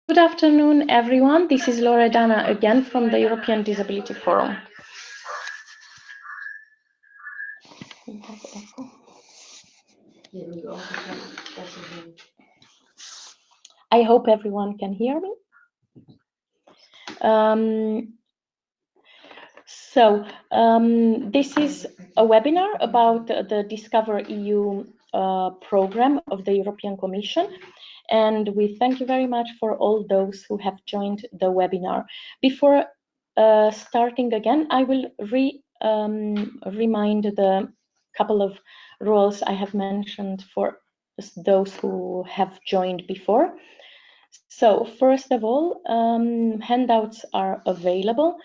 Good afternoon, everyone. This is Loredana again from the European Disability Forum. I hope everyone can hear me. This is a webinar about the DiscoverEU program of the European Commission. And we thank you very much for all those who have joined the webinar. Before starting again, I will remind the couple of rules I have mentioned for those who have joined before. So first of all, handouts are available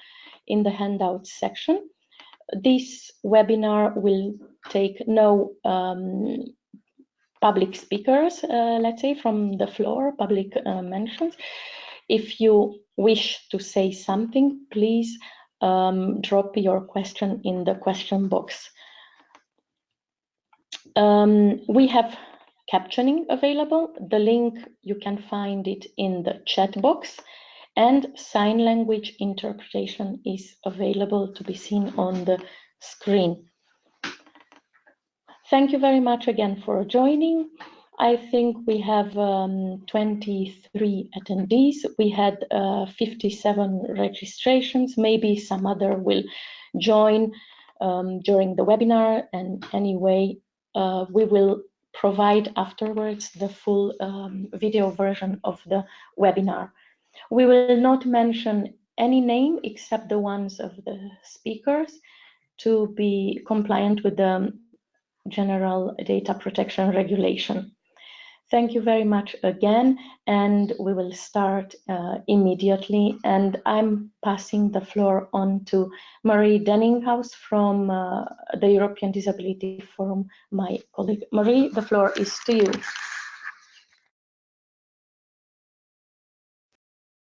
in the handouts section. This webinar will take no public speakers, let's say, from the floor, public mentions. If you wish to say something, please drop your question in the question box. We have captioning available. The link, you can find it in the chat box, and sign language interpretation is available to be seen on the screen. Thank you very much again for joining. I think we have 23 attendees. We had 57 registrations. Maybe some other will join during the webinar, and anyway, we will provide afterwards the full video version of the webinar. We will not mention any name except the ones of the speakers to be compliant with the General Data Protection Regulation. Thank you very much again, and we will start immediately. And I'm passing the floor on to Marie Denninghaus from the European Disability Forum, my colleague. Marie, the floor is to you.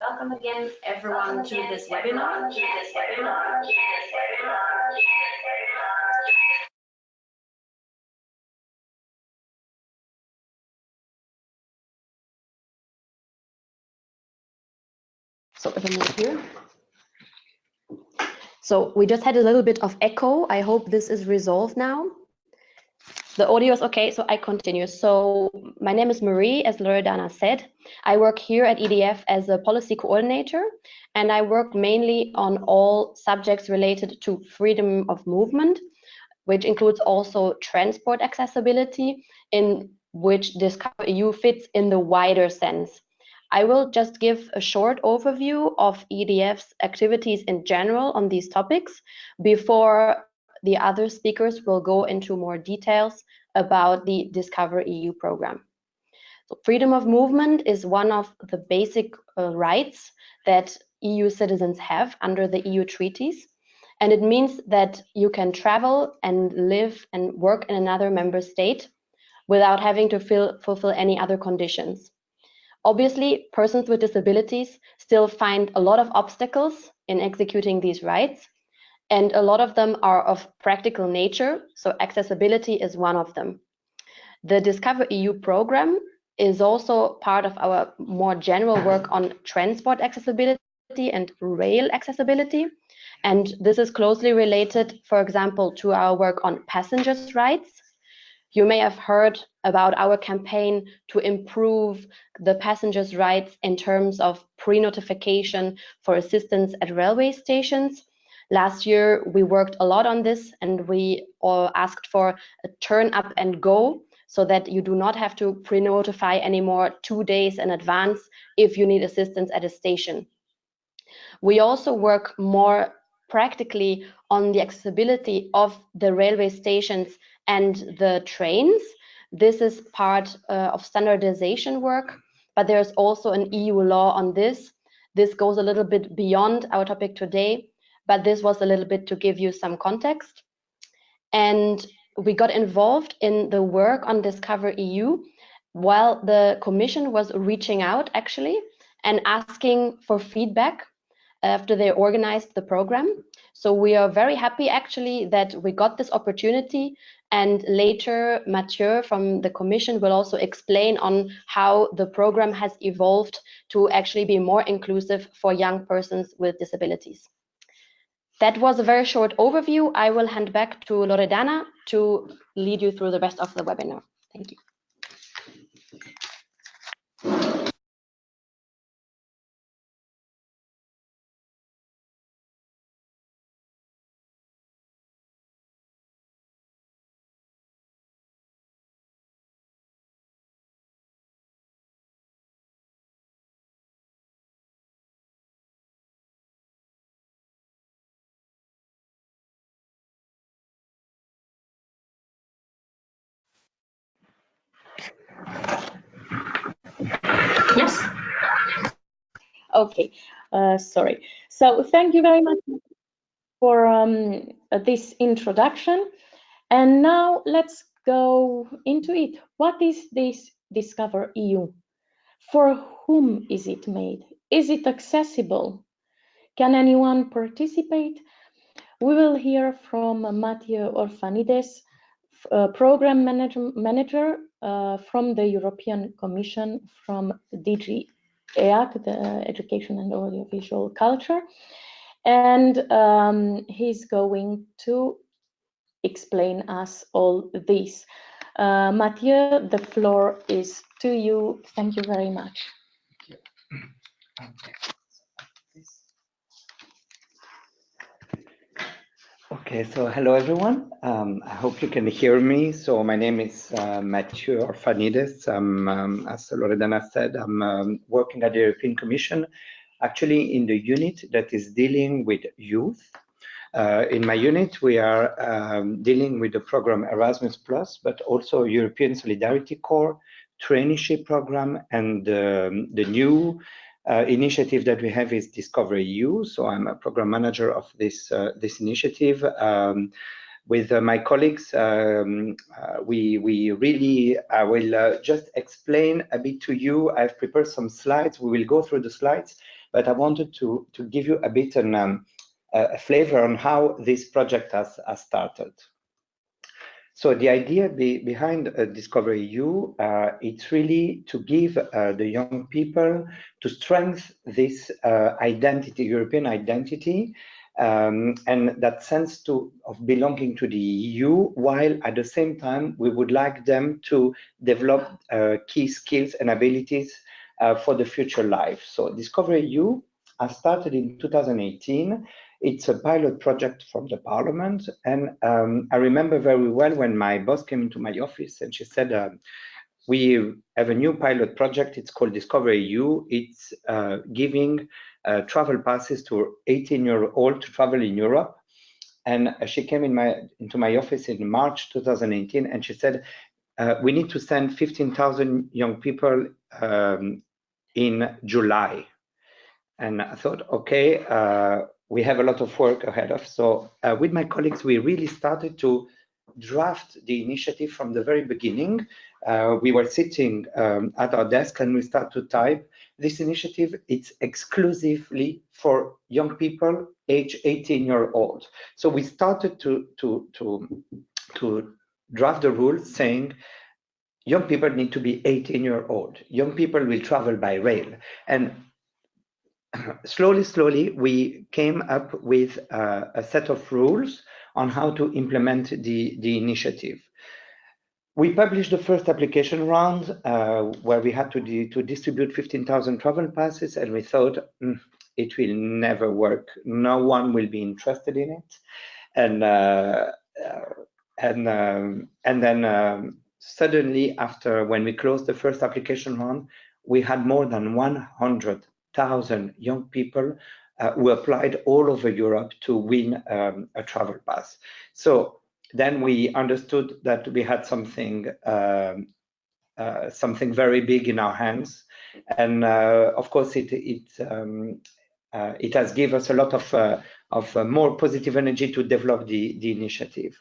Welcome again, everyone, to this webinar. So if I move here. So we just had a little bit of echo. I hope this is resolved now. The audio is okay, so I continue. So my name is Marie, as Loredana said. I work here at EDF as a policy coordinator, and I work mainly on all subjects related to freedom of movement, which includes also transport accessibility, in which DiscoverEU fits in the wider sense. I will just give a short overview of EDF's activities in general on these topics before the other speakers will go into more details about the DiscoverEU program. So freedom of movement is one of the basic rights that EU citizens have under the EU treaties. And it means that you can travel and live and work in another member state without having to fulfill any other conditions. Obviously, persons with disabilities still find a lot of obstacles in executing these rights, and a lot of them are of practical nature, so accessibility is one of them. The DiscoverEU program is also part of our more general work on transport accessibility and rail accessibility, and this is closely related, for example, to our work on passengers' rights. You may have heard about our campaign to improve the passengers' rights in terms of pre-notification for assistance at railway stations. Last year, we worked a lot on this, and we all asked for a turn up and go, so that you do not have to pre-notify anymore 2 days in advance if you need assistance at a station. We also work more practically on the accessibility of the railway stations and the trains. This is part of standardization work, but there's also an EU law on this. This goes a little bit beyond our topic today, but this was a little bit to give you some context. And we got involved in the work on DiscoverEU while the Commission was reaching out, actually, and asking for feedback after they organized the program. So we are very happy, actually, that we got this opportunity And later, Mathieu from the Commission will also explain on how the program has evolved to actually be more inclusive for young persons with disabilities. That was a very short overview. I will hand back to Loredana to lead you through the rest of the webinar. Thank you. Yes. Okay. Sorry. So thank you very much for this introduction. And now let's go into it. What is this DiscoverEU? For whom is it made? Is it accessible? Can anyone participate? We will hear from Mathieu Orphanides, Program Manager from the European Commission from DG EAC, the Education and Audiovisual Culture. And he's going to explain us all this. Mathieu, the floor is to you. Thank you very much. Okay, so hello everyone. I hope you can hear me. So my name is Mathieu Orphanides. As Loredana said, I'm working at the European Commission, actually in the unit that is dealing with youth. In my unit, we are dealing with the program Erasmus+, but also European Solidarity Corps, traineeship program, and the new initiative that we have is DiscoverEU. So I'm a program manager of this initiative. With my colleagues, we really, I will just explain a bit to you. I've prepared some slides. We will go through the slides, but I wanted to give you a bit a flavor on how this project has started. So the idea behind DiscoverEU, it's really to give the young people to strengthen this identity, European identity, and that sense of belonging to the EU, while at the same time we would like them to develop key skills and abilities for the future life. So DiscoverEU has started in 2018. It's a pilot project from the Parliament, and I remember very well when my boss came into my office and she said, we have a new pilot project, it's called DiscoverEU. It's giving travel passes to 18-year-olds to travel in Europe. And she came into my office in March 2018, and she said, we need to send 15,000 young people in July. And I thought, okay, we have a lot of work ahead of. So with my colleagues, we really started to draft the initiative from the very beginning. We were sitting at our desk and we started to type. This initiative, it's exclusively for young people age 18-year-old. So we started to draft the rules saying young people need to be 18-year-old. Young people will travel by rail. And slowly, we came up with a set of rules on how to implement the initiative. We published the first application round where we had to distribute 15,000 travel passes, and we thought it will never work. No one will be interested in it. And then suddenly, after when we closed the first application round, we had more than 100,000 young people who applied all over Europe to win a travel pass. So then we understood that we had something very big in our hands, and of course it has given us a lot of more positive energy to develop the initiative.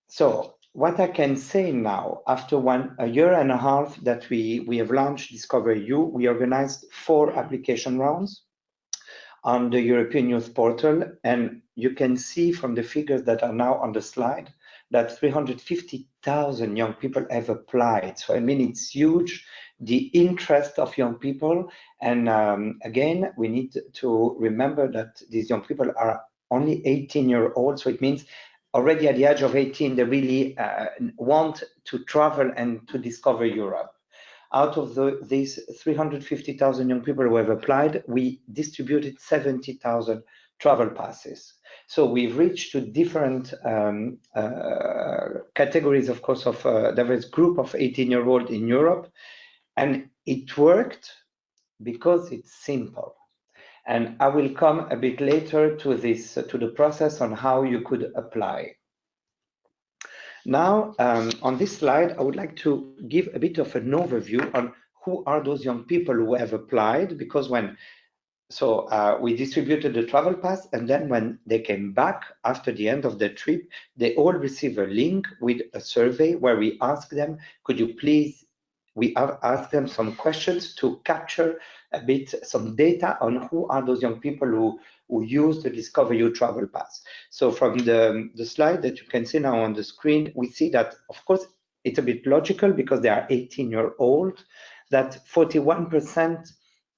So what I can say now, after a year and a half that we have launched DiscoverEU, we organized 4 application rounds on the European Youth Portal, and you can see from the figures that are now on the slide that 350,000 young people have applied. So I mean, it's huge, the interest of young people. And again, we need to remember that these young people are only 18-year-old. So it means already at the age of 18, they really want to travel and to discover Europe. Out of these 350,000 young people who have applied, we distributed 70,000 travel passes. So we've reached to different categories, of course, of diverse group of 18-year-old in Europe. And it worked because it's simple. And I will come a bit later to this, to the process on how you could apply. Now, on this slide, I would like to give a bit of an overview on who are those young people who have applied, because we distributed the travel pass, and then when they came back after the end of the trip, they all receive a link with a survey where we ask them, could you please, we ask them some questions to capture a bit some data on who are those young people who use the DiscoverEU travel pass. So from the slide that you can see now on the screen, we see that, of course, it's a bit logical because they are 18-year-old, that 41%,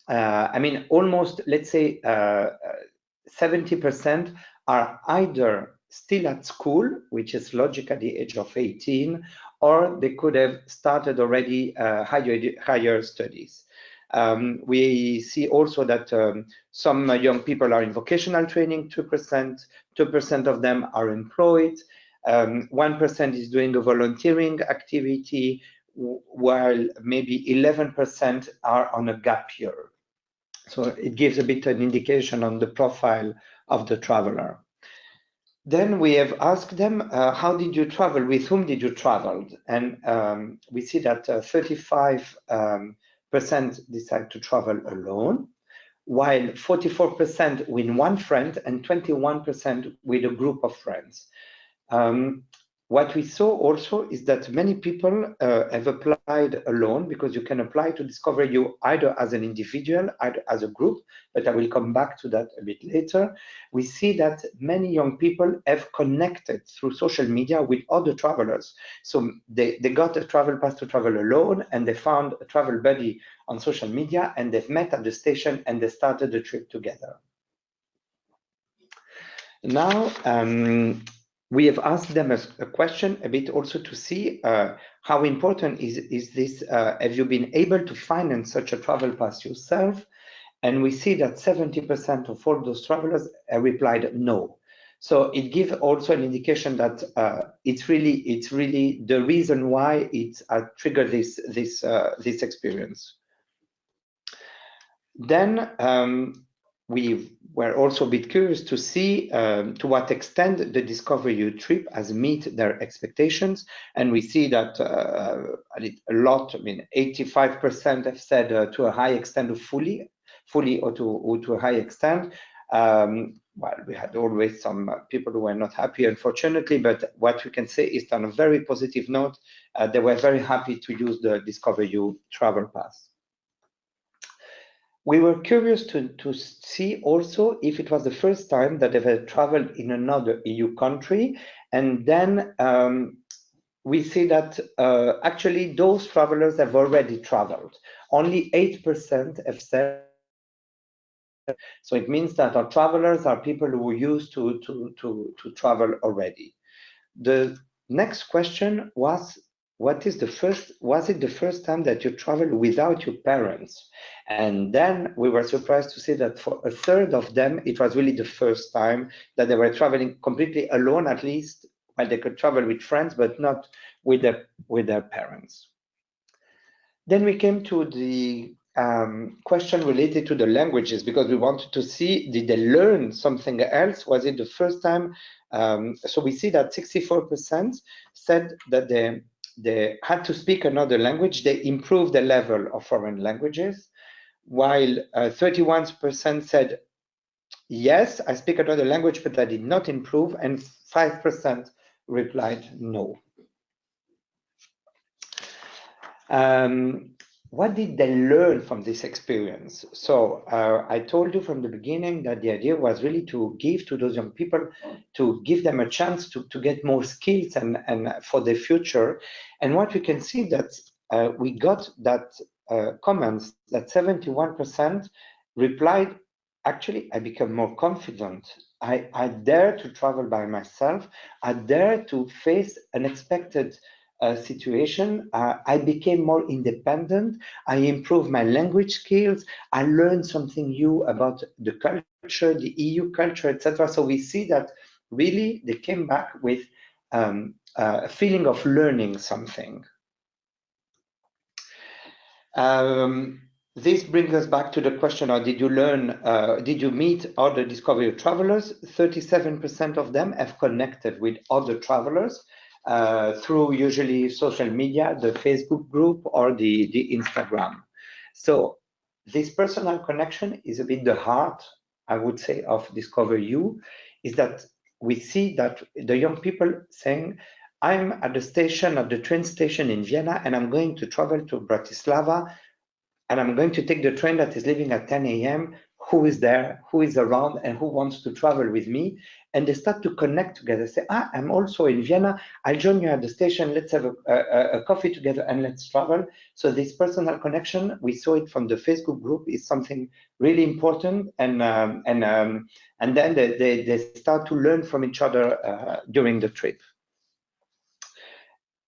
I mean, almost, let's say, 70% are either still at school, which is logic at the age of 18, or they could have started already higher studies. We see also that some young people are in vocational training, 2% of them are employed, 1% is doing a volunteering activity, while maybe 11% are on a gap year. So it gives a bit an indication on the profile of the traveler. Then we have asked them, how did you travel? With whom did you travel? And we see that 35% decide to travel alone, while 44% with one friend and 21% with a group of friends. What we saw also is that many people have applied alone, because you can apply to DiscoverEU either as an individual, either as a group, but I will come back to that a bit later. We see that many young people have connected through social media with other travelers. So they got a travel pass to travel alone, and they found a travel buddy on social media, and they've met at the station and they started the trip together. Now, we have asked them a question a bit also to see how important is this, have you been able to finance such a travel pass yourself? And we see that 70% of all those travelers replied no. So it gives also an indication that it's really the reason why it's triggered this experience. Then we were also a bit curious to see to what extent the DiscoverEU trip has met their expectations. And we see that a lot, I mean, 85% have said to a high extent of fully or to a high extent. Well, we had always some people who were not happy, unfortunately, but what we can say is on a very positive note, they were very happy to use the DiscoverEU travel pass. We were curious to see also if it was the first time that they had traveled in another EU country. And then we see that actually those travelers have already traveled. Only 8% have said. So it means that our travelers are people who are used to travel already. The next question was, was it the first time that you traveled without your parents? And then we were surprised to see that for a third of them, it was really the first time that they were traveling completely alone, at least. Well, they could travel with friends, but not with their parents. Then we came to the question related to the languages, because we wanted to see, did they learn something else? Was it the first time? So we see that 64% said that they had to speak another language. They improved the level of foreign languages, while 31% said, yes, I speak another language, but I did not improve, and 5% replied no. what did they learn from this experience? So I told you from the beginning that the idea was really to give to those young people, to give them a chance to get more skills and for their future. And what we can see that we got that comments that 71% replied, actually, I become more confident. I dare to travel by myself. I dare to face unexpected situation. I became more independent. I improved my language skills. I learned something new about the culture, the EU culture, etc. So we see that really they came back with a feeling of learning something. This brings us back to the question: did you learn? Did you meet other DiscoverEU travelers? 37% of them have connected with other travelers through usually social media, the Facebook group or the Instagram. So this personal connection is a bit the heart, I would say, of DiscoverEU, is that we see that the young people saying, I'm at the station, at the train station in Vienna, and I'm going to travel to Bratislava, and I'm going to take the train that is leaving at 10 a.m. Who is there? Who is around? And who wants to travel with me? And they start to connect together. Say, I'm also in Vienna. I'll join you at the station. Let's have a coffee together and let's travel. So this personal connection, we saw it from the Facebook group, is something really important. And then they start to learn from each other during the trip.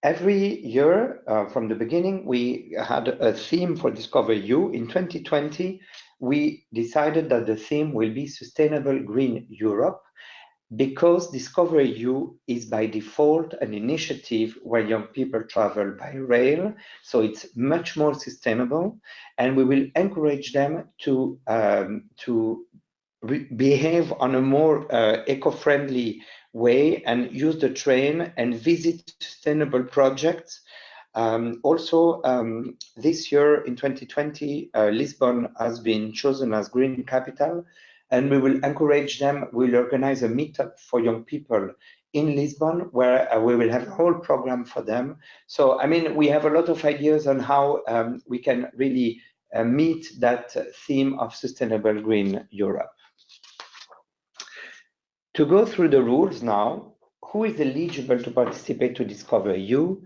Every year, from the beginning, we had a theme for DiscoverEU. In 2020, we decided that the theme will be Sustainable Green Europe, because DiscoverEU is by default an initiative where young people travel by rail, so it's much more sustainable, and we will encourage them to behave on a more eco-friendly way and use the train and visit sustainable projects. Also, this year in 2020, Lisbon has been chosen as Green Capital, and we will encourage them. We'll organize a meetup for young people in Lisbon, where we will have a whole program for them. So, I mean, we have a lot of ideas on how we can really meet that theme of Sustainable Green Europe. To go through the rules now, who is eligible to participate to DiscoverEU?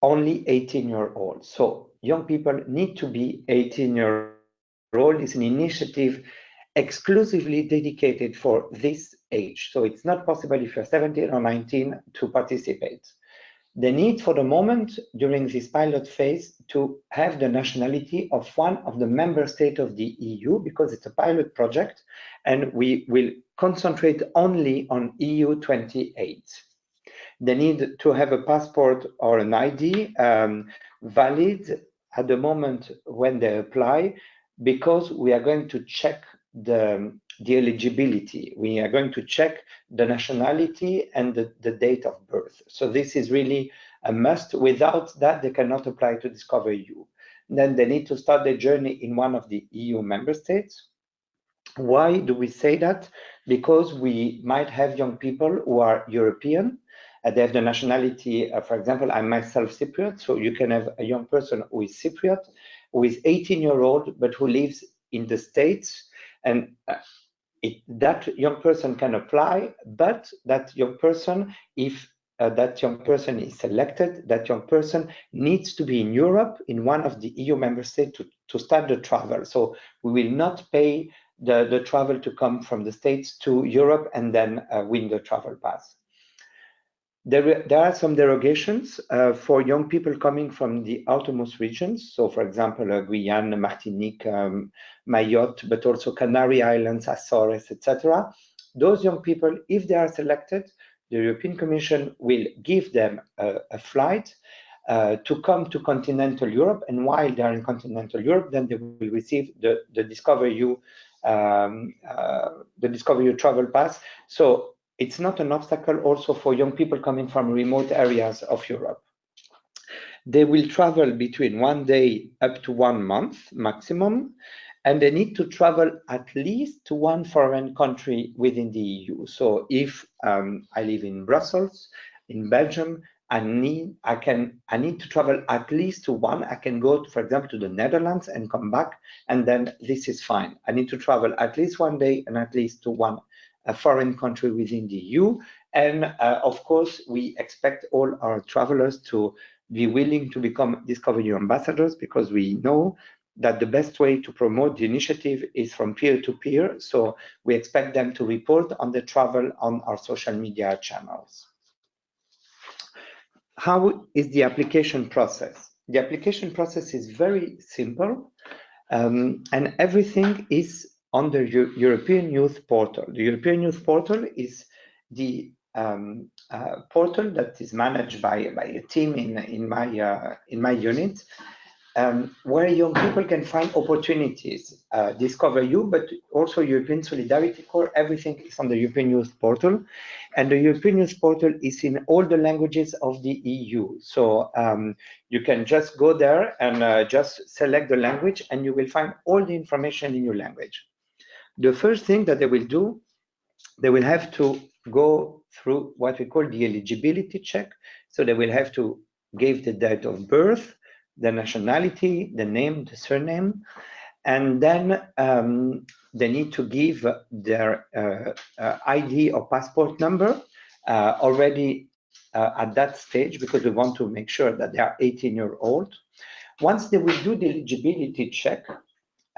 Only 18-year-olds. So young people need to be 18-year-old. It's an initiative exclusively dedicated for this age. So it's not possible if you're 17 or 19 to participate. The need for the moment during this pilot phase to have the nationality of one of the member states of the EU, because it's a pilot project and we will concentrate only on EU 28. They need to have a passport or an ID valid at the moment when they apply, because we are going to check the eligibility. We are going to check the nationality and the date of birth. So this is really a must. Without that, they cannot apply to DiscoverEU. Then they need to start their journey in one of the EU member states. Why do we say that? Because we might have young people who are European. They have the nationality, for example, I'm myself Cypriot, so you can have a young person who is Cypriot, who is 18-year-old, but who lives in the States, and that young person can apply, but that young person, if that young person is selected, that young person needs to be in Europe, in one of the EU member states to start the travel. So we will not pay the travel to come from the States to Europe and then win the travel pass. There are some derogations for young people coming from the outermost regions. So, for example, Guyane, Martinique, Mayotte, but also Canary Islands, Azores, etc. Those young people, if they are selected, the European Commission will give them a flight to come to continental Europe, and while they are in continental Europe, then they will receive the DiscoverEU travel pass. So it's not an obstacle also for young people coming from remote areas of Europe. They will travel between 1 day up to 1 month maximum, and they need to travel at least to one foreign country within the EU. So if I live in Brussels, in Belgium, I need to travel at least to one. I can go, for example, to the Netherlands and come back, and then this is fine. I need to travel at least one day and at least to one foreign country within the EU. And of course, we expect all our travelers to be willing to become DiscoverEU ambassadors, because we know that the best way to promote the initiative is from peer-to-peer. So we expect them to report on the travel on our social media channels. How is the application process? The application process is very simple, and everything is on the European Youth Portal. The European Youth Portal is the portal that is managed by a team in my unit, where young people can find opportunities. DiscoverEU, but also European Solidarity Corps, everything is on the European Youth Portal. And the European Youth Portal is in all the languages of the EU. So you can just go there and just select the language, and you will find all the information in your language. The first thing that they will do, they will have to go through what we call the eligibility check. So they will have to give the date of birth, the nationality, the name, the surname, and then they need to give their ID or passport number already at that stage, because we want to make sure that they are 18-year-old. Once they will do the eligibility check,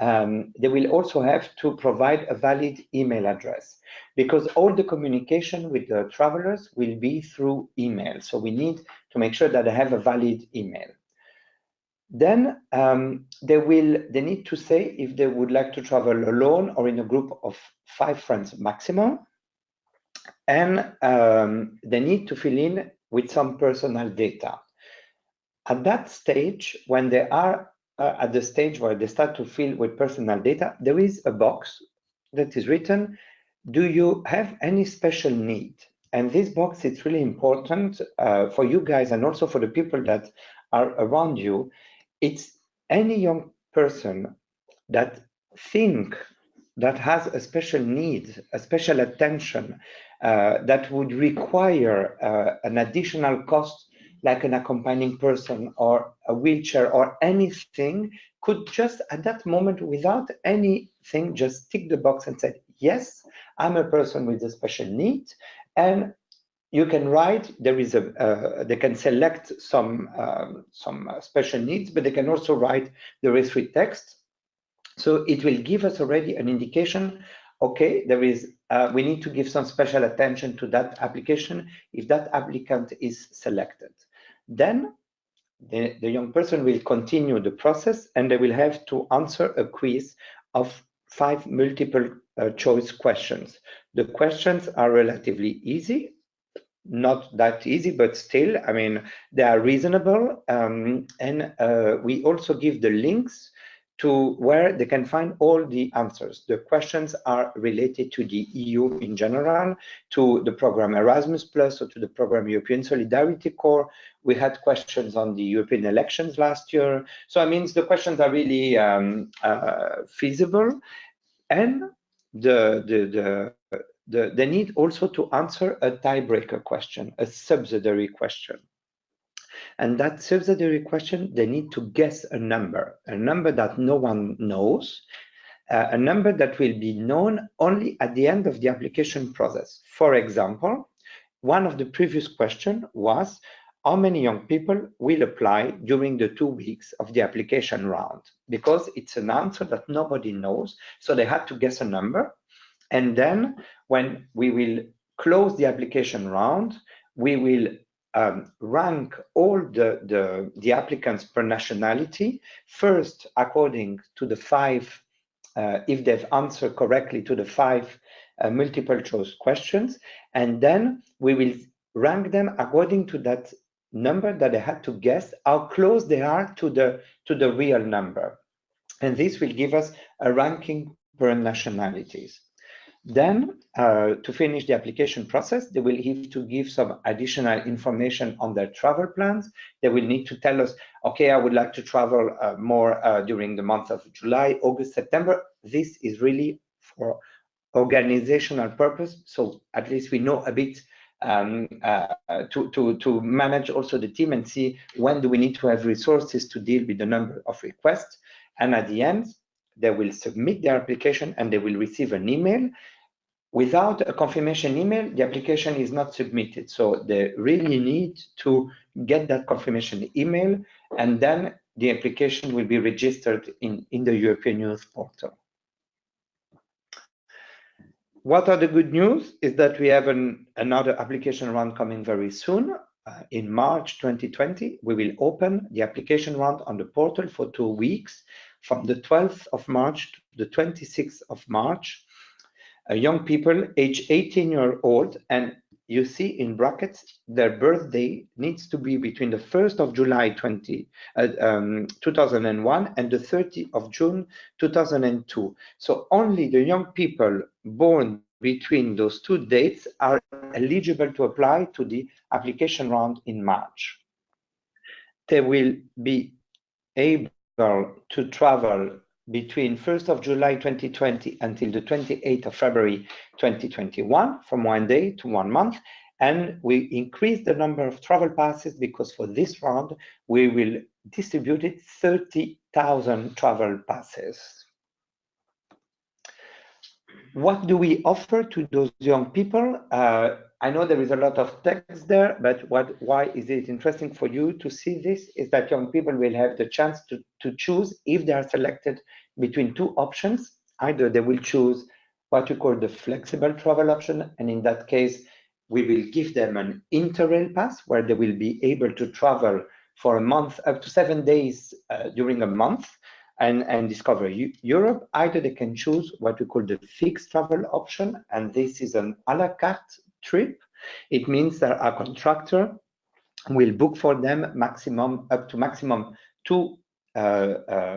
they will also have to provide a valid email address, because all the communication with the travelers will be through email. So we need to make sure that they have a valid email. Then they need to say if they would like to travel alone or in a group of 5 friends maximum. And they need to fill in with some personal data. At that stage, when they are at the stage where they start to fill with personal data, there is a box that is written, do you have any special need? And this box is really important for you guys and also for the people that are around you. It's any young person that has a special need, a special attention that would require an additional cost, like an accompanying person or a wheelchair or anything, could just at that moment, without anything, just tick the box and say, yes, I'm a person with a special need. And you can write, there is they can select some special needs, but they can also write the rest with text. So it will give us already an indication, okay, there is, we need to give some special attention to that application if that applicant is selected. Then the young person will continue the process, and they will have to answer a quiz of 5 multiple choice questions. The questions are relatively easy, not that easy, but still, I mean, they are reasonable. And we also give the links to where they can find all the answers. The questions are related to the EU in general, to the program Erasmus+, or to the program European Solidarity Corps. We had questions on the European elections last year. So I mean, the questions are really feasible. And they need also to answer a tiebreaker question, a subsidiary question. And that subsidiary question, they need to guess a number that no one knows, a number that will be known only at the end of the application process. For example, one of the previous questions was, how many young people will apply during the 2 weeks of the application round? Because it's an answer that nobody knows, so they had to guess a number. And then when we will close the application round, we will rank all the applicants per nationality, first according to the 5, if they've answered correctly to the 5 multiple choice questions, and then we will rank them according to that number that they had to guess, how close they are to the real number. And this will give us a ranking per nationalities. Then, to finish the application process, they will have to give some additional information on their travel plans. They will need to tell us, okay, I would like to travel more during the month of July, August, September. This is really for organizational purpose. So at least we know a bit to manage also the team and see when do we need to have resources to deal with the number of requests. And at the end, they will submit their application and they will receive an email. Without a confirmation email, the application is not submitted. So they really need to get that confirmation email, and then the application will be registered in the European Youth Portal. What are the good news is that we have another application round coming very soon. In March 2020, we will open the application round on the portal for 2 weeks, from the 12th of March to the 26th of March. Young people age 18-year-old, and you see in brackets their birthday needs to be between the 1st of July 2001 and the 30th of June 2002. So only the young people born between those 2 dates are eligible to apply to the application round in March. They will be able to travel between 1st of July 2020 until the 28th of February 2021, from 1 day to 1 month. And we increase the number of travel passes because for this round, we will distribute 30,000 travel passes. What do we offer to those young people? I know there is a lot of text there, but why is it interesting for you to see this is that young people will have the chance to choose if they are selected between 2 options. Either they will choose what we call the flexible travel option, and in that case, we will give them an interrail pass where they will be able to travel for a month, up to 7 days during a month, and discover Europe. Either they can choose what we call the fixed travel option, and this is an a la carte trip. It means that our contractor will book for them up to maximum 2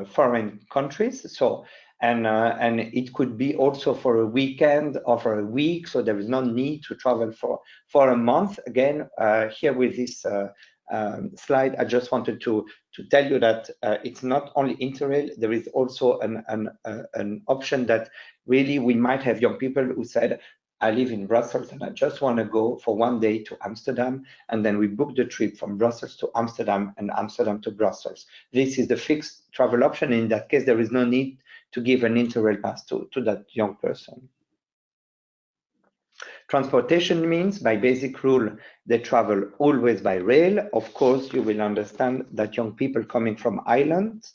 foreign countries. So and it could be also for a weekend or for a week. So there is no need to travel for a month. Again, here with this slide, I just wanted to tell you that it's not only Interrail. There is also an option that really we might have young people who said, I live in Brussels and I just want to go for 1 day to Amsterdam, and then we book the trip from Brussels to Amsterdam and Amsterdam to Brussels. This is the fixed travel option. In that case, there is no need to give an Interrail pass to that young person. Transportation means, by basic rule, they travel always by rail. Of course, you will understand that young people coming from islands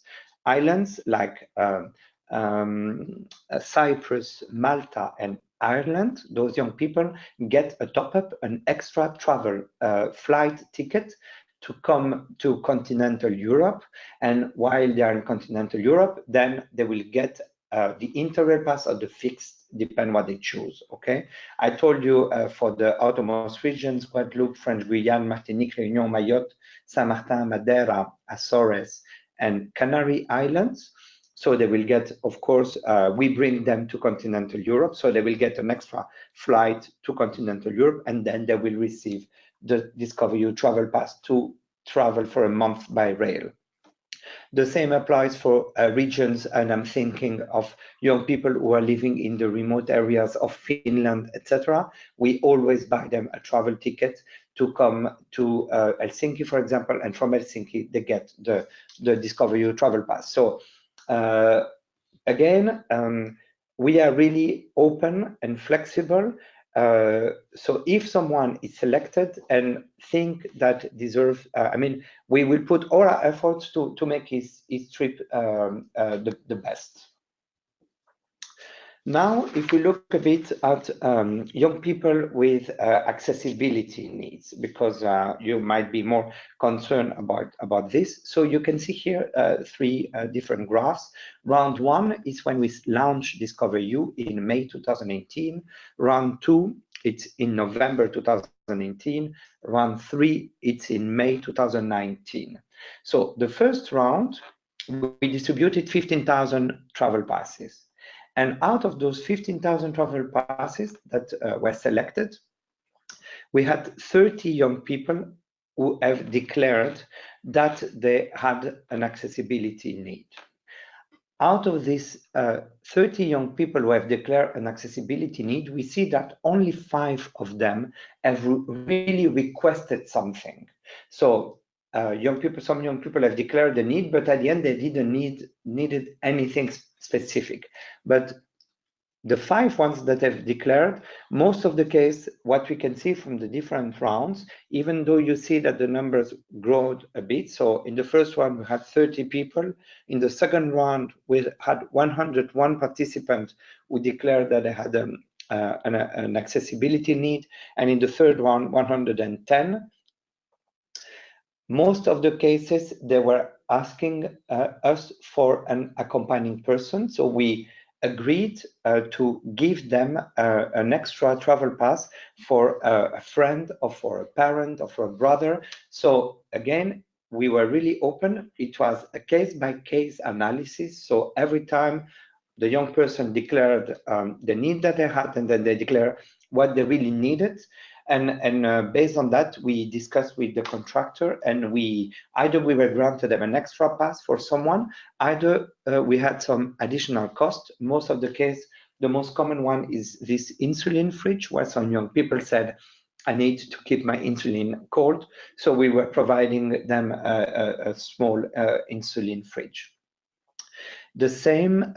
like Cyprus, Malta, and Ireland, those young people get a top-up, an extra travel flight ticket to come to continental Europe. And while they are in continental Europe, then they will get the Interrail pass or the fixed, depend what they choose, okay? I told you for the outermost regions, Guadeloupe, French Guiana, Martinique, Réunion, Mayotte, Saint-Martin, Madeira, Azores, and Canary Islands. So they will get, of course, we bring them to continental Europe, so they will get an extra flight to continental Europe, and then they will receive the DiscoverEU travel pass to travel for a month by rail. The same applies for regions, and I'm thinking of young people who are living in the remote areas of Finland, etc. We always buy them a travel ticket to come to Helsinki, for example, and from Helsinki they get the DiscoverEU travel pass. So again, we are really open and flexible. So if someone is selected and think that deserves, I mean, we will put all our efforts to make his trip the best. Now, if we look a bit at young people with accessibility needs, because you might be more concerned about this. So you can see here 3 different graphs. Round 1 is when we launched DiscoverEU in May 2018. Round 2, it's in November 2018. Round 3, it's in May 2019. So the first round, we distributed 15,000 travel passes. And out of those 15,000 travel passes that were selected, we had 30 young people who have declared that they had an accessibility need. out of these 30 young people who have declared an accessibility need, we see that only 5 of them have really requested something. So some young people have declared the need, but at the end they didn't needed anything specific. But the 5 ones that have declared, most of the case, what we can see from the different rounds, even though you see that the numbers grow a bit. So in the first one, we had 30 people. In the second round, we had 101 participants who declared that they had an accessibility need. And in the third one, 110. Most of the cases, they were asking us for an accompanying person. So we agreed to give them an extra travel pass for a friend or for a parent or for a brother. So again, we were really open. It was a case-by-case analysis. So every time the young person declared the need that they had, and then they declare what they really needed. And based on that, we discussed with the contractor, and either we were granted them an extra pass for someone, either we had some additional cost. Most of the case, the most common one is this insulin fridge, where some young people said, I need to keep my insulin cold. So we were providing them a small insulin fridge. The same,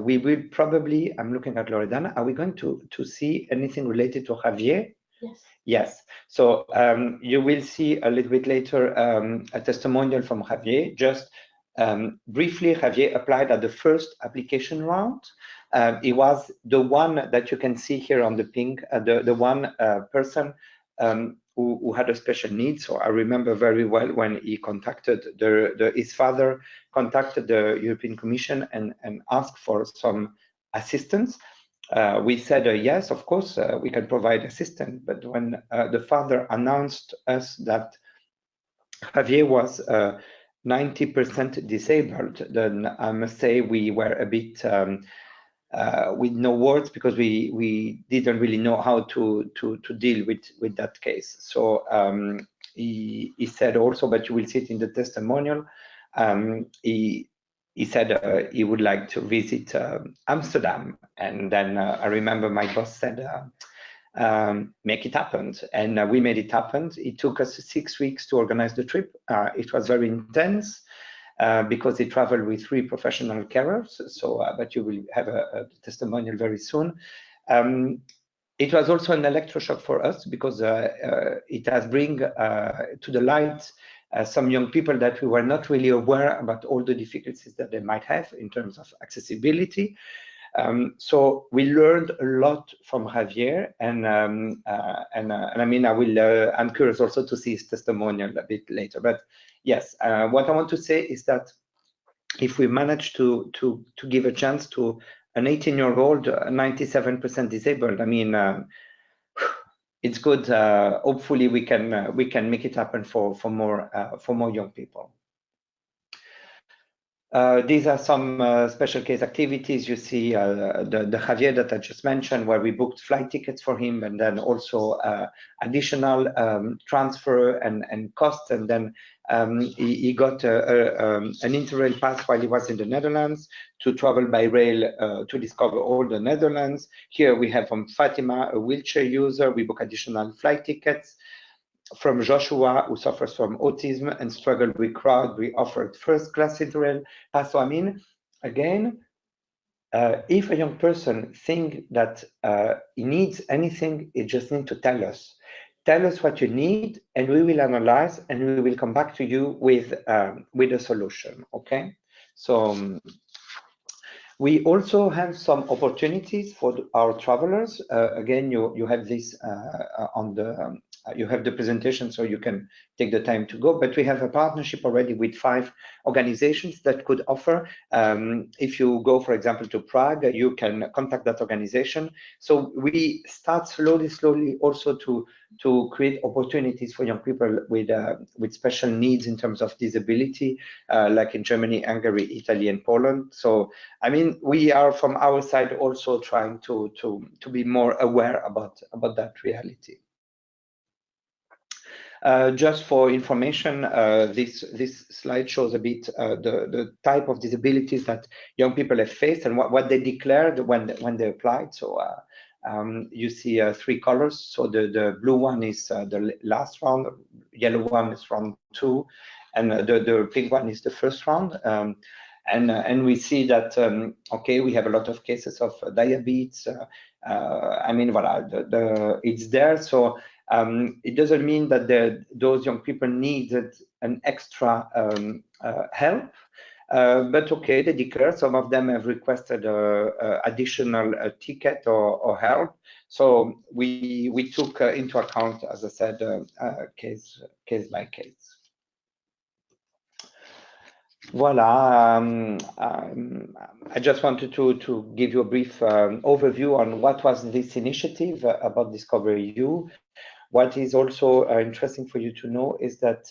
we will probably, I'm looking at Loredana, are we going to see anything related to Javier? Yes. Yes. So you will see a little bit later a testimonial from Javier. Just briefly, Javier applied at the first application round. He was the one that you can see here on the pink, the one person who had a special need. So I remember very well when he contacted his father contacted the European Commission and asked for some assistance. We said yes, of course, we can provide assistance. But when the father announced us that Javier was 90% disabled, then I must say we were a bit with no words, because we didn't really know how to deal with that case. So he said also, but you will see it in the testimonial, he said he would like to visit Amsterdam. And then I remember my boss said, make it happen. And we made it happen. It took us 6 weeks to organize the trip. It was very intense because he traveled with 3 professional carers. So, but you will have a testimonial very soon. It was also an electroshock for us, because it has bring to the light some young people that we were not really aware about all the difficulties that they might have in terms of accessibility. So we learned a lot from Javier, and I mean, I'm curious also to see his testimonial a bit later. But yes, what I want to say is that if we manage to give a chance to an 18-year-old, 97% disabled, I mean, it's good. Hopefully, we can make it happen for more young people. These are some special case activities. You see the Javier that I just mentioned, where we booked flight tickets for him, and then also additional transfer and costs. And then he got an Interrail pass while he was in the Netherlands to travel by rail to discover all the Netherlands. Here we have from Fatima, a wheelchair user. We book additional flight tickets. From Joshua, who suffers from autism and struggled with crowd, we offered first-class Interrail pass. So I mean, again, if a young person thinks that he needs anything, he just needs to tell us. Tell us what you need, and we will analyze, and we will come back to you with a solution. Okay? So we also have some opportunities for our travelers. Again, you have this on the. You have the presentation, so you can take the time to go. But we have a partnership already with 5 organizations that could offer. If you go, for example, to Prague, you can contact that organization. So we start slowly also to create opportunities for young people with special needs in terms of disability, like in Germany, Hungary, Italy, and Poland. So I mean, we are from our side also trying to be more aware about that reality. Just for information, this slide shows a bit the type of disabilities that young people have faced and what they declared when they applied. So you see 3 colors. So the blue one is the last round, yellow one is round 2, and the pink one is the first round. And we see that okay, we have a lot of cases of diabetes. I mean, voilà, it's there. So it doesn't mean that those young people needed an extra help. But okay, they declare. Some of them have requested additional ticket or help. So we took into account, as I said, case by case. Voila. I just wanted to give you a brief overview on what was this initiative about DiscoverEU. What is also interesting for you to know is that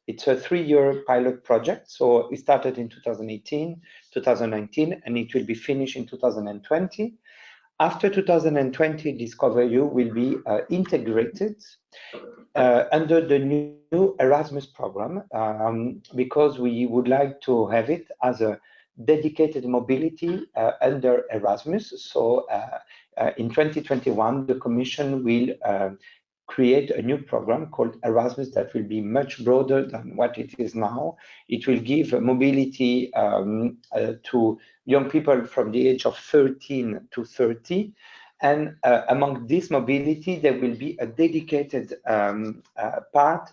it's a 3-year pilot project. So it started in 2018, 2019, and it will be finished in 2020. After 2020, DiscoverEU will be integrated under the new Erasmus program, because we would like to have it as a dedicated mobility under Erasmus. So in 2021, the Commission will create a new program called Erasmus that will be much broader than what it is now. It will give mobility to young people from the age of 13 to 30. And among this mobility, there will be a dedicated part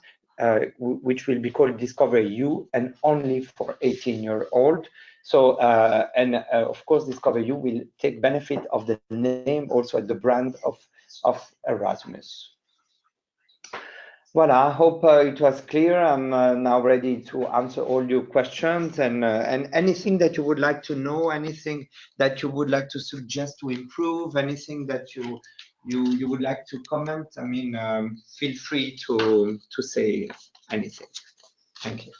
which will be called DiscoverEU and only for 18-year-old. So, of course, DiscoverEU will take benefit of the name, also the brand of Erasmus. Voilà, I hope it was clear. I'm now ready to answer all your questions and anything that you would like to know, anything that you would like to suggest to improve, anything that you would like to comment. I mean, feel free to say anything. Thank you.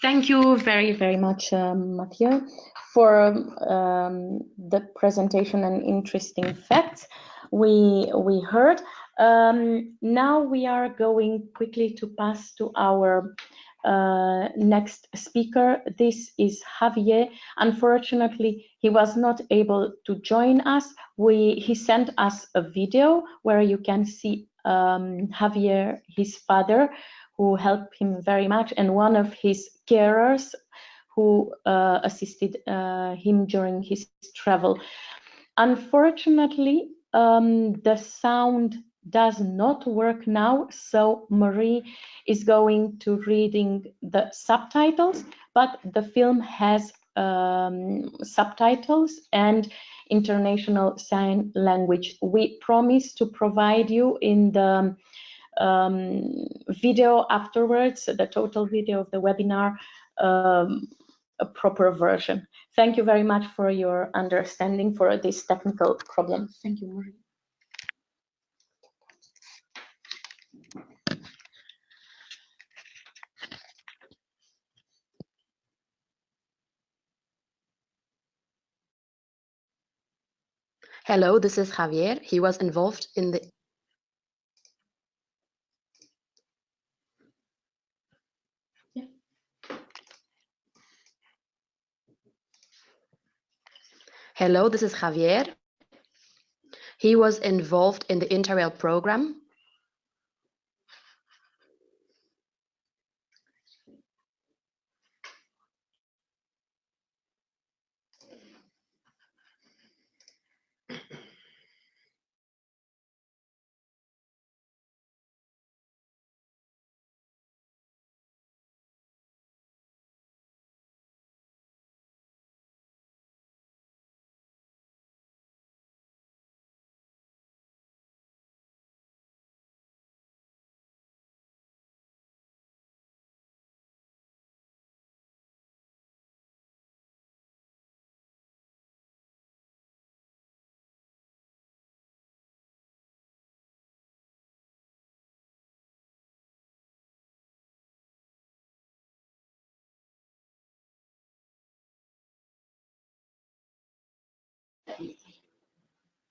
Thank you very, very much, Mathieu, for the presentation and interesting facts we heard. Now we are going quickly to pass to our next speaker. This is Javier. Unfortunately, he was not able to join us. He sent us a video where you can see Javier, his father, who helped him very much, and one of his carers who assisted him during his travel. Unfortunately, the sound does not work now, so Marie is going to reading the subtitles, but the film has subtitles and international sign language. We promise to provide you in the video afterwards, the total video of the webinar, a proper version. Thank you very much for your understanding for this technical problem. Thank you, Marie. Hello, this is Javier. He was involved in the Hello, this is Javier. He was involved in the Interrail program.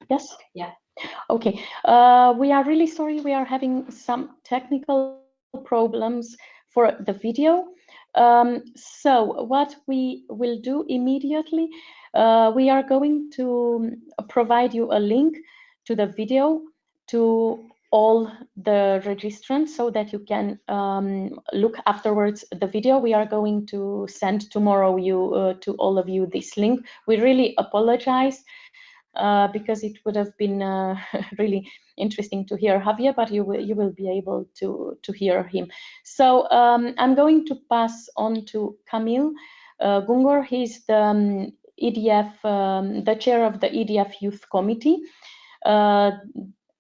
Yes? Yeah. Okay. We are really sorry. We are having some technical problems for the video. So what we will do immediately, we are going to provide you a link to the video to all the registrants so that you can look afterwards the video. We are going to send tomorrow to all of you this link. We really apologize because it would have been really interesting to hear Javier, but you will be able to hear him. So I'm going to pass on to Camille Gungor. He's the EDF, the chair of the EDF Youth Committee.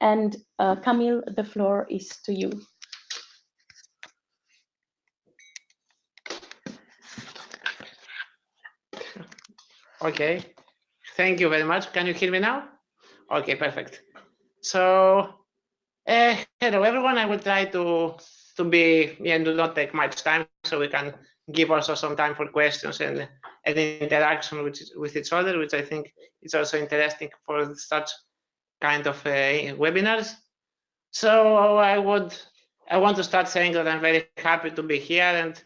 And Camille, the floor is to you. Okay, thank you very much. Can you hear me now? Okay, perfect. So, hello everyone. I will try to be and do not take much time, so we can give also some time for questions and interaction with each other, which I think is also interesting for such kind of webinars. So I want to start saying that I'm very happy to be here and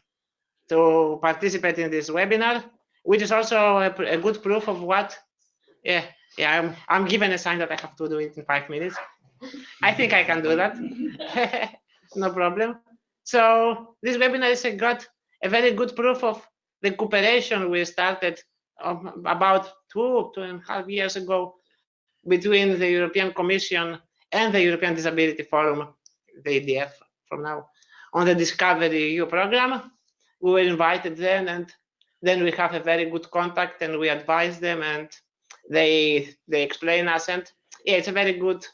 to participate in this webinar, which is also a good proof of what. I'm given a sign that I have to do it in 5 minutes. I think I can do that. No problem. So this webinar is a very good proof of the cooperation we started about 2.5 years ago between the European Commission and the European Disability Forum, the EDF from now, on the DiscoverEU program. We were invited then, and then we have a very good contact, and we advise them, and they explain us, and yeah, it's a very good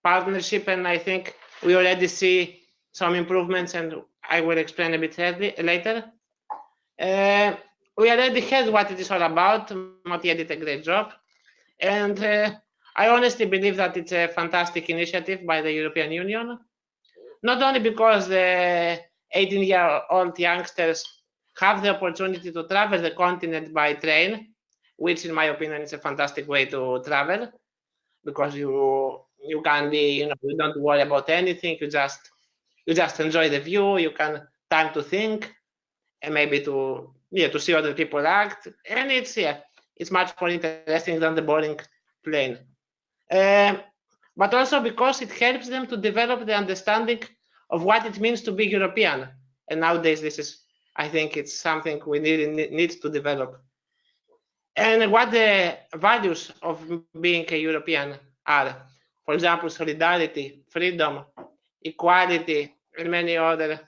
partnership, and I think we already see some improvements, and I will explain a bit later. We already heard what it is all about. Mattia did a great job, and I honestly believe that it's a fantastic initiative by the European Union, not only because the 18-year-old youngsters have the opportunity to travel the continent by train, which in my opinion is a fantastic way to travel, because you can be, you don't worry about anything, you just enjoy the view, you can time to think, and maybe to see other people act, and it's much more interesting than the boring plane. But also because it helps them to develop the understanding of what it means to be European. And nowadays, I think it's something we need to develop. And what the values of being a European are. For example, solidarity, freedom, equality, and many other,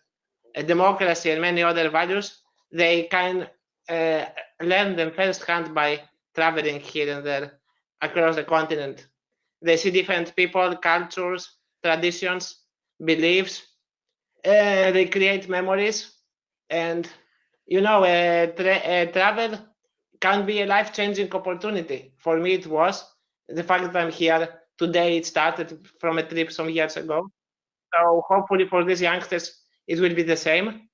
democracy and many other values, they can learn them firsthand by traveling here and there across the continent. They see different people, cultures, traditions, beliefs. They create memories, and travel can be a life-changing opportunity. For me, it was. The fact that I'm here today, it started from a trip some years ago. So hopefully for these youngsters, it will be the same.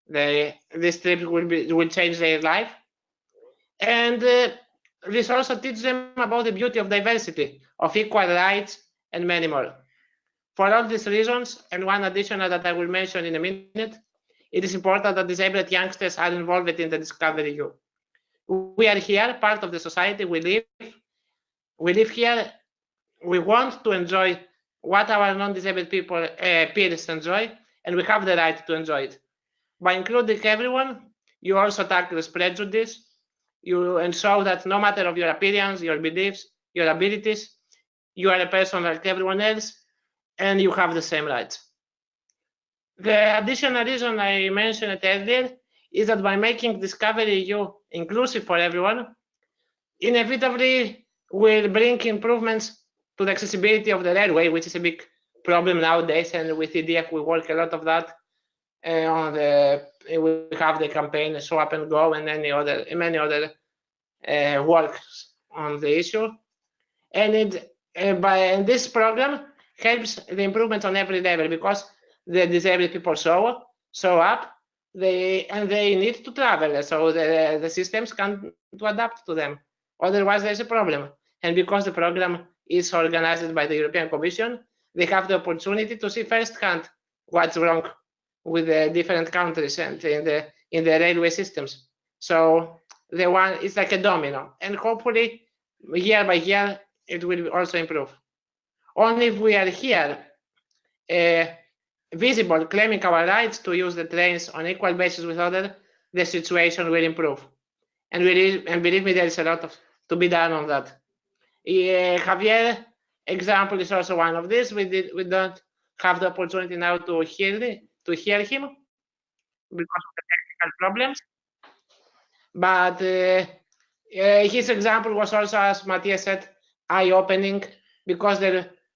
This trip will change their life, and this also teaches them about the beauty of diversity, of equal rights, and many more. For all these reasons, and one additional that I will mention in a minute, it is important that disabled youngsters are involved in the DiscoverEU. We are here, part of the society, we live here, we want to enjoy what our non-disabled people peers enjoy, and we have the right to enjoy it. By including everyone, you also tackle prejudice, you ensure that no matter of your appearance, your beliefs, your abilities, you are a person like everyone else, and you have the same rights. The additional reason I mentioned it earlier is that by making DiscoverEU inclusive for everyone, inevitably will bring improvements to the accessibility of the railway, which is a big problem nowadays, and with EDF we work a lot of that. We have the campaign Show Up and Go and many other works on the issue, and this program helps the improvement on every level, because the disabled people show up, they need to travel, so the systems can to adapt to them. Otherwise, there's a problem. And because the program is organized by the European Commission, they have the opportunity to see firsthand what's wrong with the different countries and in the railway systems. So the one is like a domino, and hopefully year by year it will also improve. Only if we are here visible, claiming our rights to use the trains on equal basis with others, the situation will improve. And believe me, there is a lot to be done on that. Javier example is also one of these. We don't have the opportunity now to hear him because of the technical problems. But his example was also, as Matthias said, eye-opening, because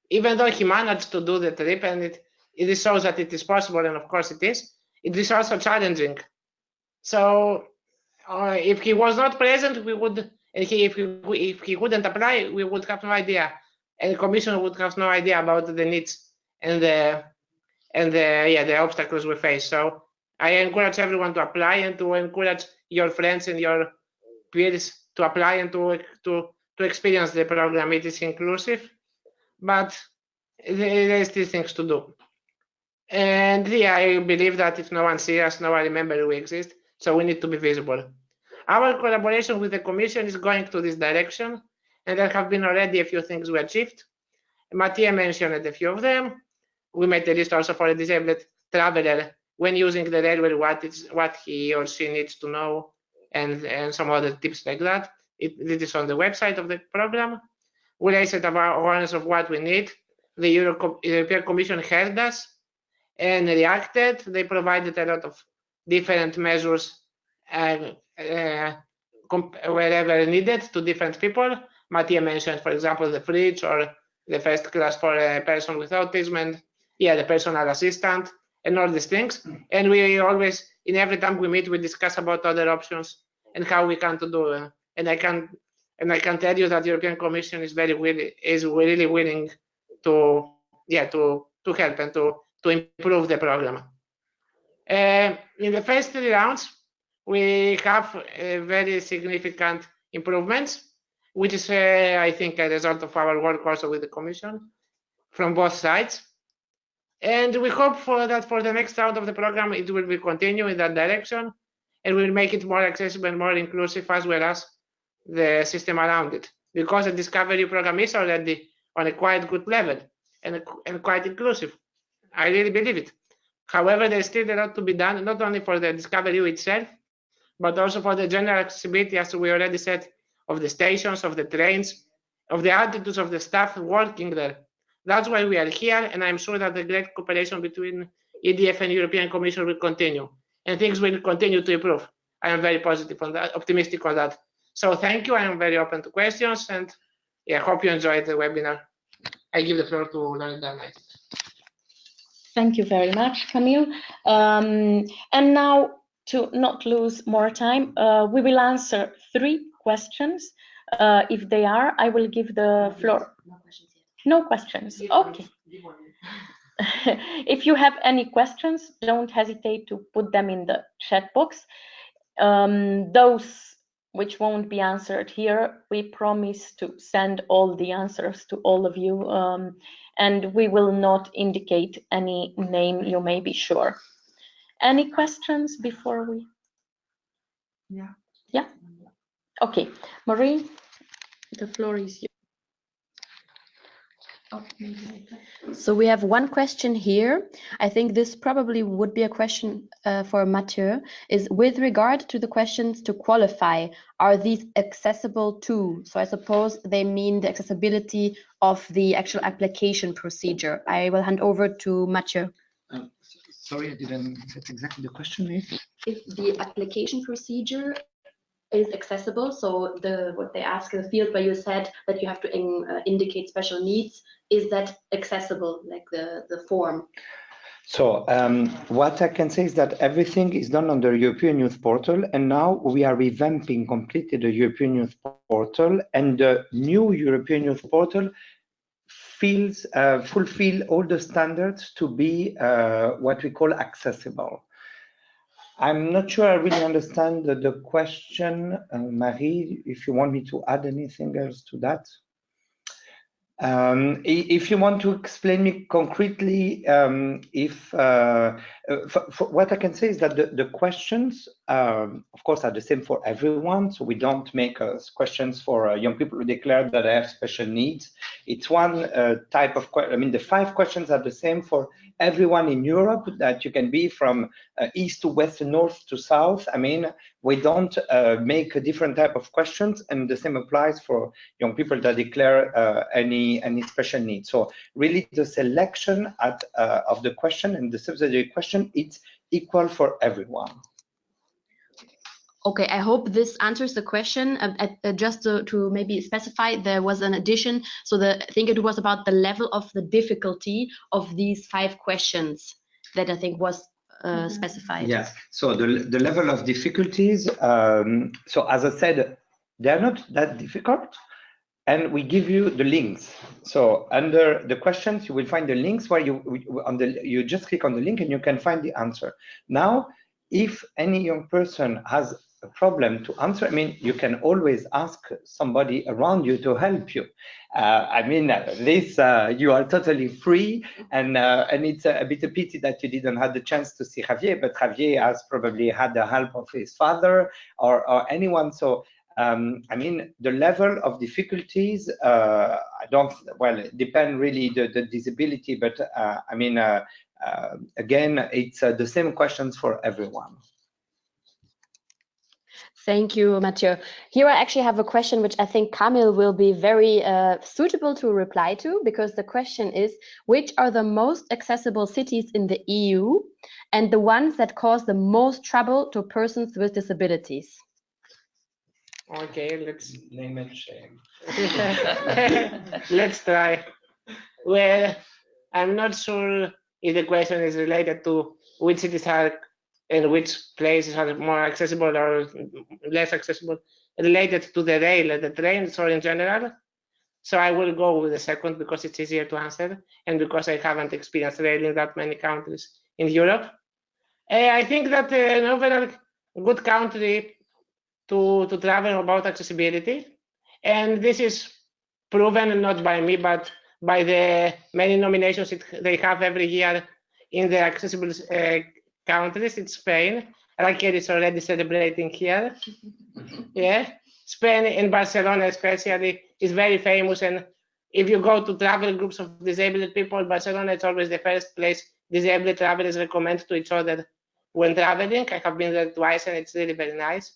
even though he managed to do the trip, and it shows that it is possible, and of course it is also challenging. So if he was not present, we would, and if he couldn't apply, we would have no idea, and the Commission would have no idea about the needs and the obstacles we face. So I encourage everyone to apply, and to encourage your friends and your peers to apply and to experience the program. It is inclusive, but there are still things to do. And I believe that if no one sees us, no one remembers we exist. So we need to be visible. Our collaboration with the Commission is going to this direction, and there have been already a few things we achieved. Mattia mentioned a few of them. We made a list also for a disabled traveler when using the railway, what he or she needs to know, and some other tips like that. It is on the website of the program. We raised awareness of what we need. The European Commission heard us and reacted. They provided a lot of different measures wherever needed to different people. Mattia mentioned, for example, the fridge or the first class for a person with autism, and the personal assistant and all these things. And we always, in every time we meet, we discuss about other options and how we can do. And I can tell you that the European Commission is really willing to help and to improve the program. In the first 3 rounds, we have very significant improvements, which is, I think, a result of our work also with the Commission from both sides. And we hope that for the next round of the program, it will be continue in that direction, and will make it more accessible and more inclusive, as well as the system around it. Because the DiscoverEU program is already on a quite good level and quite inclusive. I really believe it. However, there's still a lot to be done, not only for the DiscoverEU itself, but also for the general accessibility, as we already said, of the stations, of the trains, of the attitudes of the staff working there. That's why we are here, and I'm sure that the great cooperation between EDF and European Commission will continue, and things will continue to improve. I am very positive on that, optimistic on that. So thank you. I am very open to questions, and hope you enjoyed the webinar. I give the floor to Loredana. Thank you very much, Camille. And now, to not lose more time, we will answer 3 questions. If they are, I will give the floor. No questions yet. No questions. Okay. If you have any questions, don't hesitate to put them in the chat box. Those which won't be answered here, we promise to send all the answers to all of you, and we will not indicate any name, you may be sure. Any questions before we? Yeah? Okay, Marie, the floor is yours. So we have one question here. I think this probably would be a question for Mathieu. Is with regard to the questions to qualify, are these accessible too? So I suppose they mean the accessibility of the actual application procedure. I will hand over to Mathieu. Sorry, I didn't get exactly the question. If the application procedure is accessible, so what they ask in the field where you said that you have to indicate special needs, is that accessible, like the form? So what I can say is that everything is done on the European Youth Portal, and now we are revamping completely the European Youth Portal, and the new European Youth Portal fulfill all the standards to be what we call accessible. I'm not sure I really understand the question, Marie, if you want me to add anything else to that. If you want to explain me concretely, what I can say is that the questions, of course, are the same for everyone. So we don't make questions for young people who declare that they have special needs. It's one type of question. I mean, the 5 questions are the same for everyone in Europe, that you can be from east to west, north to south. I mean, we don't make a different type of questions, and the same applies for young people that declare any special needs. So really the selection of the question and the subsidiary question, it's equal for everyone. Okay, I hope this answers the question. Just to maybe specify, there was an addition. So I think it was about the level of the difficulty of these 5 questions that I think was specified. Yes, so the level of difficulties, so as I said, they're not that difficult. And we give you the links. So under the questions, you will find the links where you just click on the link and you can find the answer. Now, if any young person has a problem to answer, I mean, you can always ask somebody around you to help you. I mean, this you are totally free, and it's a bit a pity that you didn't have the chance to see Javier, but Javier has probably had the help of his father or anyone. So I mean, the level of difficulties, it depends really the disability, but I mean, again, it's the same questions for everyone. Thank you, Mathieu. Here I actually have a question which I think Kamil will be very suitable to reply to, because the question is, which are the most accessible cities in the EU and the ones that cause the most trouble to persons with disabilities? Okay, let's name and shame. Let's try. Well, I'm not sure if the question is related to which cities are and which places are more accessible or less accessible, related to the rail, the trains, or in general. So I will go with the second because it's easier to answer and because I haven't experienced rail in that many countries in Europe. I think that an overall good country to travel about accessibility, and this is proven not by me but by the many nominations they have every year in the accessible countries. It's Spain. Raquel is already celebrating here. Yeah, Spain and Barcelona especially is very famous, and if you go to travel groups of disabled people, Barcelona is always the first place disabled travelers recommend to each other when traveling. I have been there twice and it's really very nice.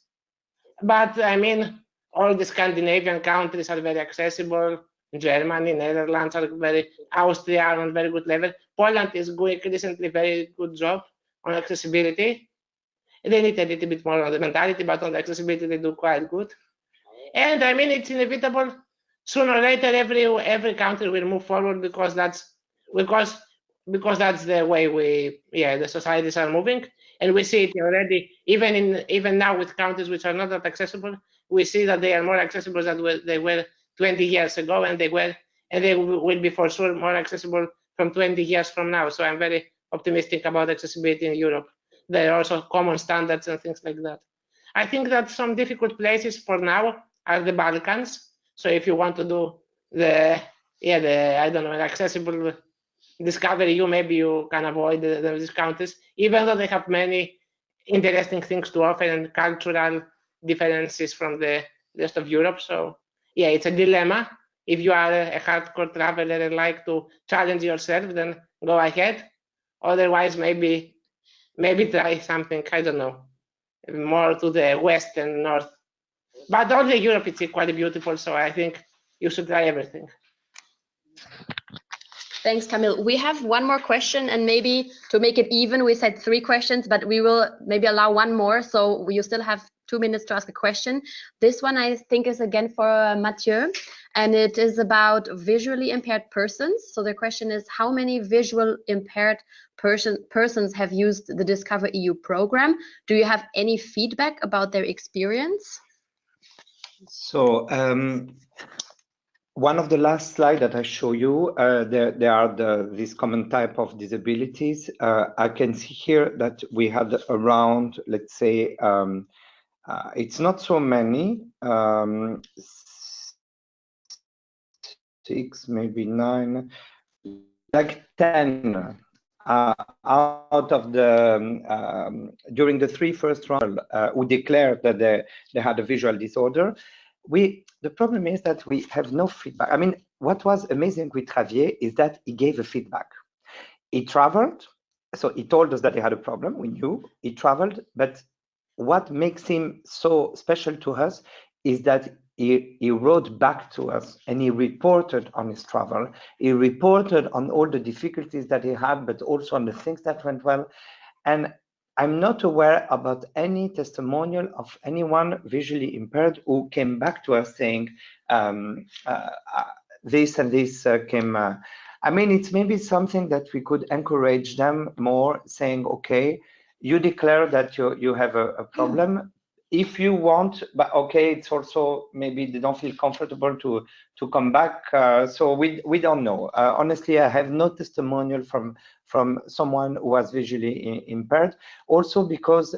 But I mean, all the Scandinavian countries are very accessible. Germany, Netherlands are very, Austria are on very good level. Poland is doing recently very good job on accessibility. They need a little bit more on the mentality, but on the accessibility they do quite good. And I mean, it's inevitable. Sooner or later, every country will move forward because that's the way the societies are moving, and we see it already. Even now with countries which are not that accessible, we see that they are more accessible than they were 20 years ago, and they will be for sure more accessible from 20 years from now. So I'm very optimistic about accessibility in Europe. There are also common standards and things like that. I think that some difficult places for now are the Balkans. So if you want to do the I don't know, accessible DiscoverEU, maybe you can avoid these countries, even though they have many interesting things to offer and cultural differences from the rest of Europe. So yeah, it's a dilemma. If you are a hardcore traveler and like to challenge yourself, then go ahead. Otherwise, maybe try something, I don't know, more to the west and north. But all the Europe is equally beautiful, so I think you should try everything. Thanks, Kamil. We have one more question, and maybe to make it even, we said 3 questions, but we will maybe allow one more, so you still have 2 minutes to ask a question. This one I think is again for Mathieu, and it is about visually impaired persons. So the question is, how many visual impaired persons have used the DiscoverEU program? Do you have any feedback about their experience? So one of the last slides that I show you, there are this common type of disabilities. I can see here that we had around, let's say, it's not so many, 6, maybe 9, like 10 out of the during the 3 first rounds who declared that they had a visual disorder. The problem is that we have no feedback. I mean, what was amazing with Javier is that he gave a feedback. He traveled, so he told us that he had a problem. We knew he traveled, but what makes him so special to us is that he wrote back to us and he reported on his travel. He reported on all the difficulties that he had, but also on the things that went well. And I'm not aware about any testimonial of anyone visually impaired who came back to us saying this and this came. I mean, it's maybe something that we could encourage them more, saying, okay, you declare that you have a problem. If you want, but okay, it's also maybe they don't feel comfortable to come back. So we don't know. Honestly, I have no testimonial from someone who was visually impaired. Also because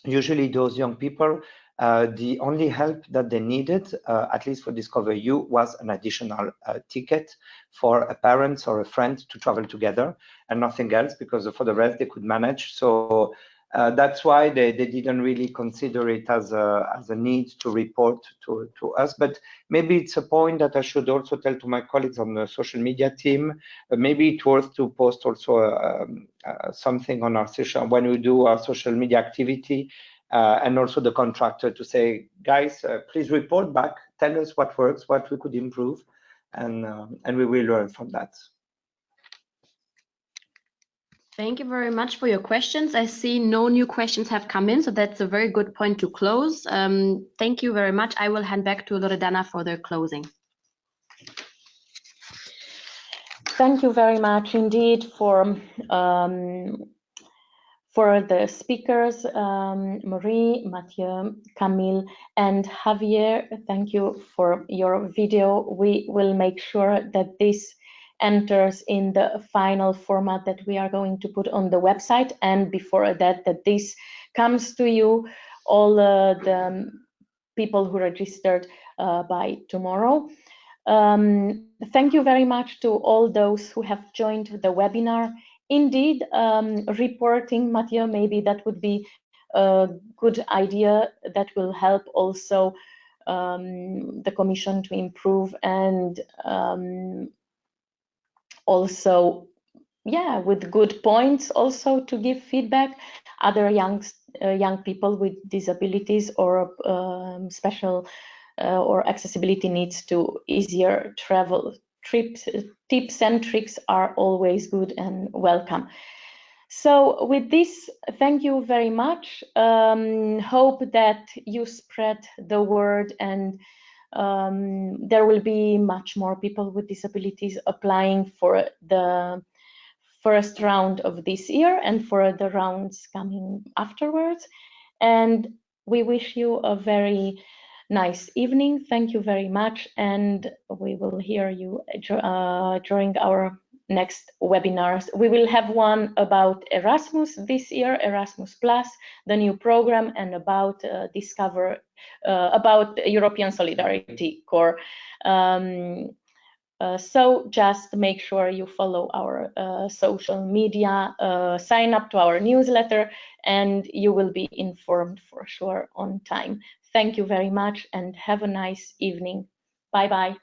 usually those young people, the only help that they needed, at least for DiscoverEU, was an additional ticket for a parent or a friend to travel together, and nothing else, because for the rest they could manage. So that's why they didn't really consider it as a need to report to us. But maybe it's a point that I should also tell to my colleagues on the social media team. Maybe it's worth to post also something on our social, when we do our social media activity, and also the contractor, to say, guys, please report back, tell us what works, what we could improve, and we will learn from that. Thank you very much for your questions. I see no new questions have come in, so that's a very good point to close. Thank you very much. I will hand back to Loredana for their closing. Thank you very much indeed for the speakers, Marie, Mathieu, Camille, and Javier. Thank you for your video. We will make sure that this enters in the final format that we are going to put on the website, and before that this comes to you, all the people who registered by tomorrow. Thank you very much to all those who have joined the webinar. Indeed, reporting, Mathieu, maybe that would be a good idea that will help also the Commission to improve, and also, yeah, with good points also to give feedback. Other young people with disabilities or special or accessibility needs to easier travel trips. Tips and tricks are always good and welcome. So with this, thank you very much. Hope that you spread the word, and there will be much more people with disabilities applying for the first round of this year and for the rounds coming afterwards. And we wish you a very nice evening. Thank you very much, and we will hear you during our next webinars. We will have one about Erasmus this year, Erasmus Plus, the new program, and about about European Solidarity Corps. So just make sure you follow our social media, sign up to our newsletter, and you will be informed for sure on time. Thank you very much and have a nice evening. Bye-bye.